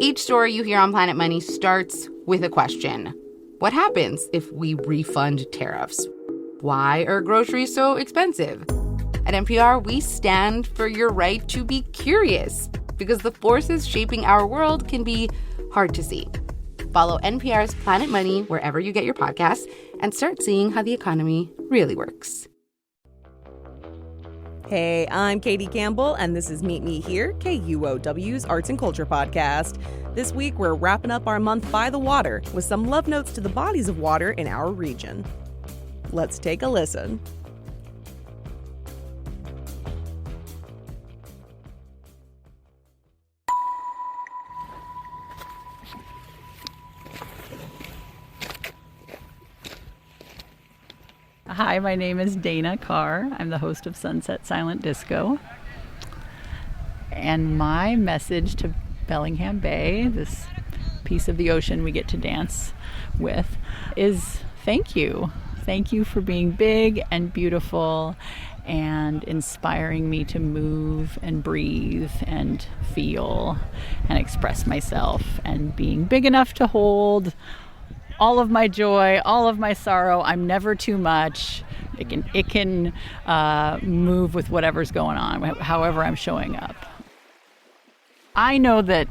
Each story you hear on Planet Money starts with a question. What happens if we refund tariffs? Why are groceries so expensive? At NPR, we stand for your right to be curious because the forces shaping our world can be hard to see. Follow NPR's Planet Money wherever you get your podcasts and start seeing how the economy really works. Hey, I'm Katie Campbell, and this is Meet Me Here, KUOW's Arts and Culture podcast. This week, we're wrapping up our month by the water with some love notes to the bodies of water in our region. Let's take a listen. Hi, my name is Dana Carr. I'm the host of Sunset Silent Disco. And my message to Bellingham Bay, this piece of the ocean we get to dance with, is thank you. Thank you for being big and beautiful and inspiring me to move and breathe and feel and express myself, and being big enough to hold all of my joy, all of my sorrow. I'm never too much. It can move with whatever's going on, however I'm showing up. I know that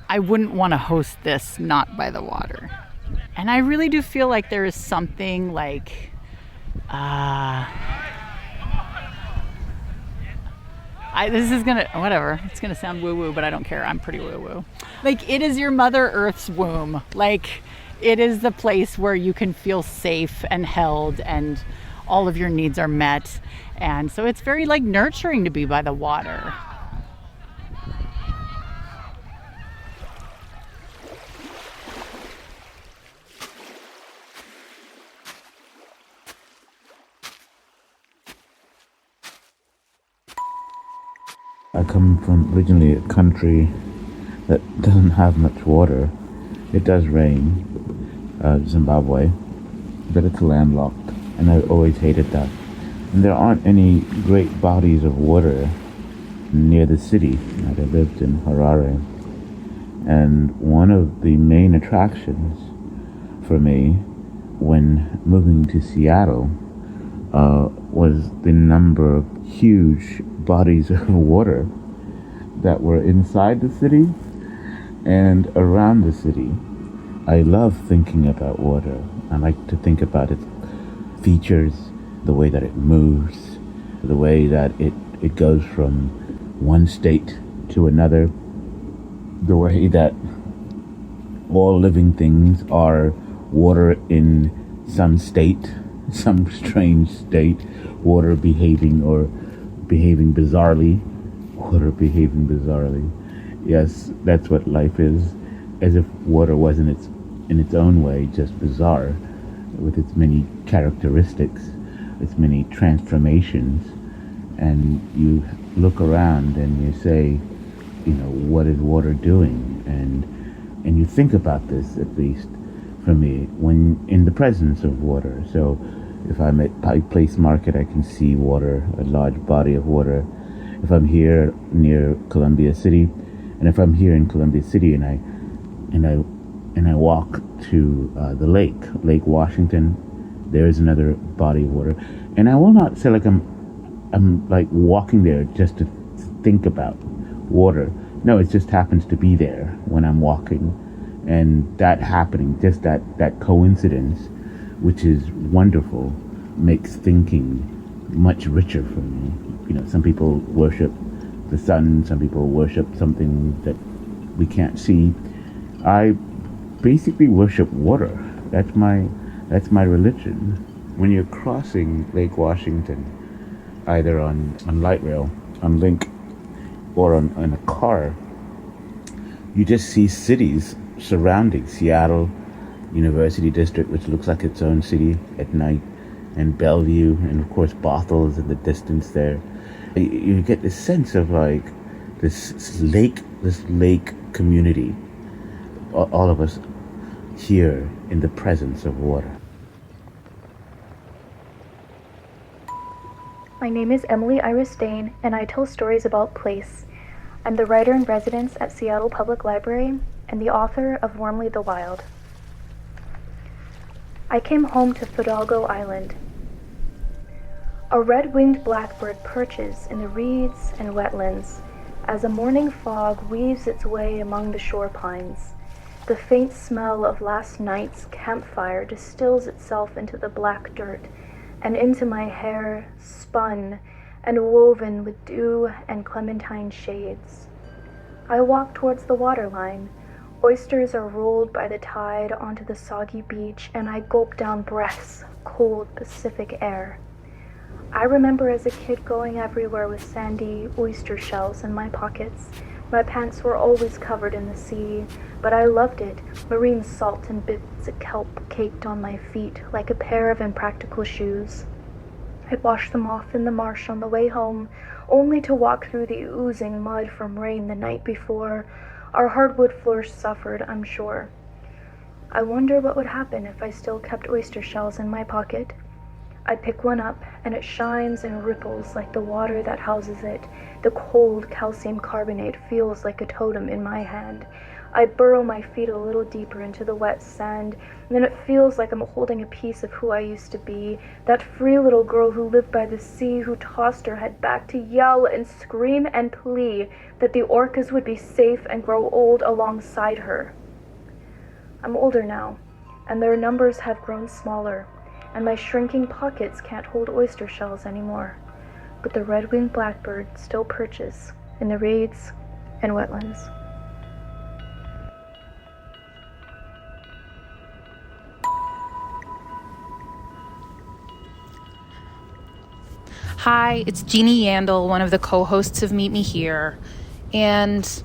I wouldn't want to host this not by the water. And I really do feel like there is something like it's gonna sound woo-woo, but I don't care. I'm pretty woo-woo. Like, it is your Mother Earth's womb. Like, it is the place where you can feel safe and held and all of your needs are met. And so it's very, like, nurturing to be by the water. I come from originally a country that doesn't have much water. It does rain, Zimbabwe, but it's landlocked, and I've always hated that. And there aren't any great bodies of water near the city. I lived in Harare, and one of the main attractions for me when moving to Seattle was the number of huge bodies of water that were inside the city and around the city. I love thinking about water. I like to think about its features, the way that it moves, the way that it goes from one state to another, the way that all living things are water in some state, some strange state, water behaving bizarrely. Water behaving bizarrely. Yes, that's what life is. As if water wasn't in its own way just bizarre, with its many characteristics, its many transformations. And you look around and you say, what is water doing? And you think about this, at least for me, when in the presence of water. So if I'm at Pike Place Market, I can see water, a large body of water. If I'm here near Columbia City, and if I'm here in Columbia City and I walk to the Lake Washington, there is another body of water. And I will not say like I'm like walking there just to think about water. No, it just happens to be there when I'm walking, and that happening, just that coincidence, which is wonderful, makes thinking much richer for me. Some people worship the sun, some people worship something that we can't see. I basically worship water. That's my religion. When you're crossing Lake Washington, either on light rail, on Link, or on a car, you just see cities surrounding Seattle University District, which looks like its own city at night, and Bellevue, and of course Bothel's in the distance there. You get this sense of like this lake community, all of us here in the presence of water. My name is Emily Iris Degn, and I tell stories about place. I'm the writer-in-residence at Seattle Public Library and the author of Warmly the Wild. I came home to Fidalgo Island. A red-winged blackbird perches in the reeds and wetlands as a morning fog weaves its way among the shore pines. The faint smell of last night's campfire distills itself into the black dirt and into my hair, spun and woven with dew and clementine shades. I walk towards the waterline. Oysters are rolled by the tide onto the soggy beach, and I gulp down breaths of cold Pacific air. I remember as a kid going everywhere with sandy oyster shells in my pockets. My pants were always covered in the sea, but I loved it. Marine salt and bits of kelp caked on my feet like a pair of impractical shoes. I'd wash them off in the marsh on the way home, only to walk through the oozing mud from rain the night before. Our hardwood floors suffered, I'm sure. I wonder what would happen if I still kept oyster shells in my pocket. I pick one up, and it shines and ripples like the water that houses it. The cold calcium carbonate feels like a totem in my hand. I burrow my feet a little deeper into the wet sand, and then it feels like I'm holding a piece of who I used to be, that free little girl who lived by the sea, who tossed her head back to yell and scream and plea that the orcas would be safe and grow old alongside her. I'm older now, and their numbers have grown smaller, and my shrinking pockets can't hold oyster shells anymore. But the red-winged blackbird still perches in the reeds and wetlands. Hi, it's Jeannie Yandel, one of the co-hosts of Meet Me Here. And,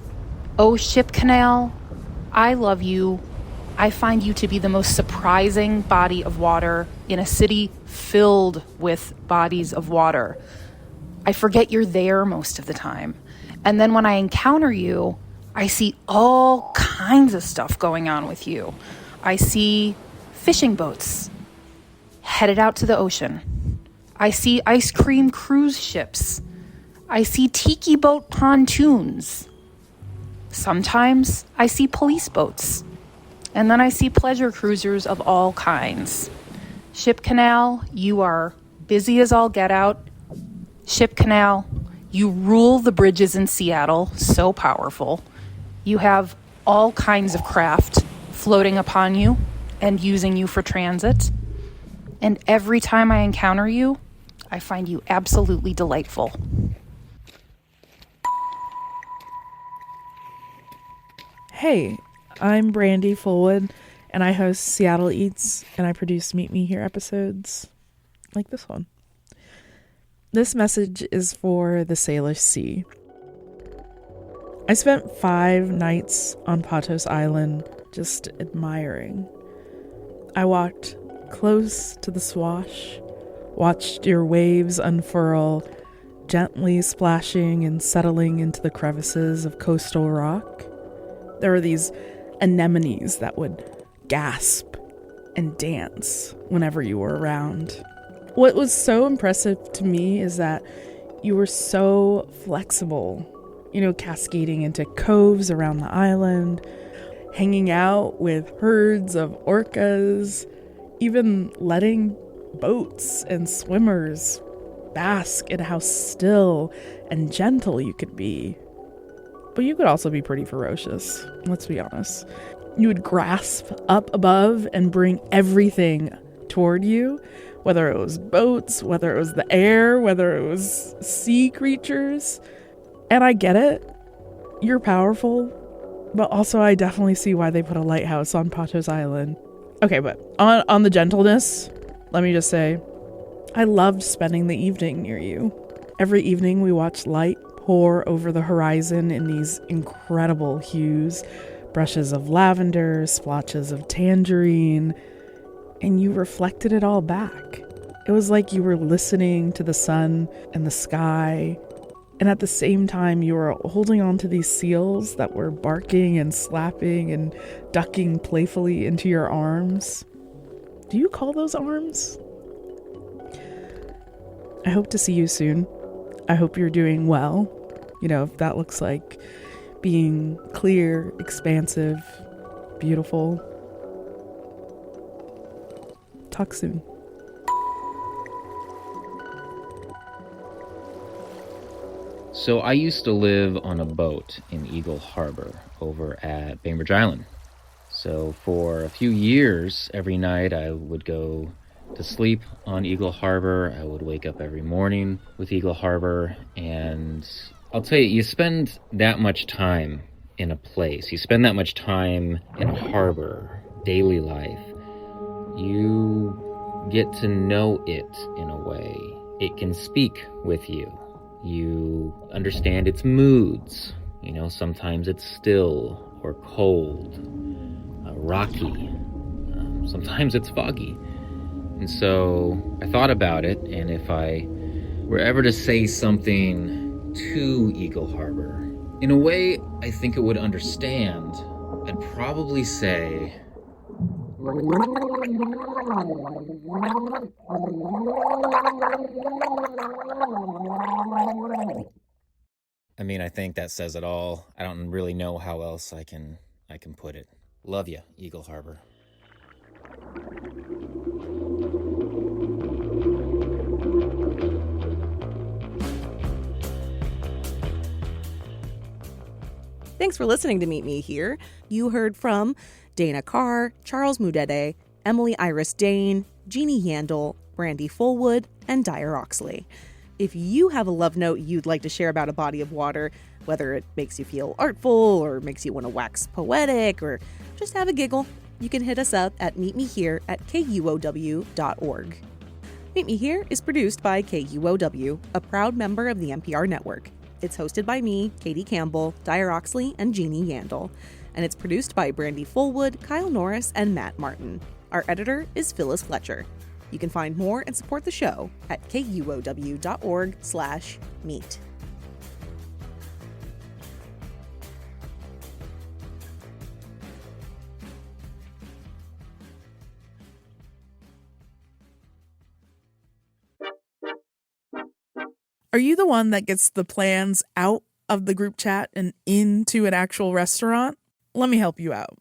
oh, Ship Canal, I love you. I find you to be the most surprising body of water in a city filled with bodies of water. I forget you're there most of the time. And then when I encounter you, I see all kinds of stuff going on with you. I see fishing boats headed out to the ocean. I see ice cream cruise ships. I see tiki boat pontoons. Sometimes I see police boats. And then I see pleasure cruisers of all kinds. Ship Canal, you are busy as all get out. Ship Canal, you rule the bridges in Seattle, so powerful. You have all kinds of craft floating upon you and using you for transit. And every time I encounter you, I find you absolutely delightful. Hey, I'm Brandi Fullwood, and I host Seattle Eats, and I produce Meet Me Here episodes like this one. This message is for the Salish Sea. I spent 5 nights on Patos Island just admiring. I walked close to the swash, watched your waves unfurl, gently splashing and settling into the crevices of coastal rock. There were these anemones that would gasp and dance whenever you were around. What was so impressive to me is that you were so flexible, cascading into coves around the island, hanging out with herds of orcas, even letting boats and swimmers bask in how still and gentle you could be. But you could also be pretty ferocious, let's be honest. You would grasp up above and bring everything toward you, whether it was boats, whether it was the air, whether it was sea creatures. And I get it. You're powerful. But also I definitely see why they put a lighthouse on Patos Island. Okay, but on the gentleness, let me just say, I loved spending the evening near you. Every evening we watched light pour over the horizon in these incredible hues, brushes of lavender, splotches of tangerine, and you reflected it all back. It was like you were listening to the sun and the sky, and at the same time you were holding on to these seals that were barking and slapping and ducking playfully into your arms. Do you call those arms? I hope to see you soon. I hope you're doing well. If that looks like being clear, expansive, beautiful. Talk soon. So I used to live on a boat in Eagle Harbor over at Bainbridge Island. So for a few years, every night I would go to sleep on Eagle Harbor. I would wake up every morning with Eagle Harbor. And I'll tell you, you spend that much time in a place, you spend that much time in a harbor, daily life, you get to know it in a way. It can speak with you. You understand its moods. Sometimes it's still or cold, rocky. Sometimes it's foggy. And so I thought about it, and if I were ever to say something to Eagle Harbor, in a way I think it would understand, I'd probably say, I think that says it all. I don't really know how else I can put it. Love you, Eagle Harbor. Thanks for listening to Meet Me Here. You heard from Dana Carr, Charles Mudede, Emily Iris Degn, Jeannie Yandel, Brandi Fullwood, and Dyer Oxley. If you have a love note you'd like to share about a body of water, whether it makes you feel artful or makes you want to wax poetic or just have a giggle, you can hit us up at meetmehere@KUOW.org. Meet Me Here is produced by KUOW, a proud member of the NPR network. It's hosted by me, Katie Campbell, Dyer Oxley, and Jeannie Yandel. And it's produced by Brandi Fullwood, Kyle Norris, and Matt Martin. Our editor is Phyllis Fletcher. You can find more and support the show at KUOW.org/meet. Are you the one that gets the plans out of the group chat and into an actual restaurant? Let me help you out.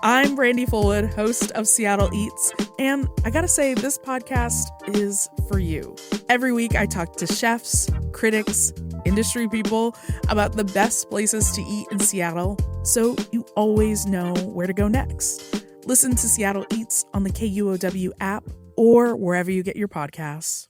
I'm Brandi Fullwood, host of Seattle Eats, and I gotta say, this podcast is for you. Every week I talk to chefs, critics, industry people about the best places to eat in Seattle, so you always know where to go next. Listen to Seattle Eats on the KUOW app or wherever you get your podcasts.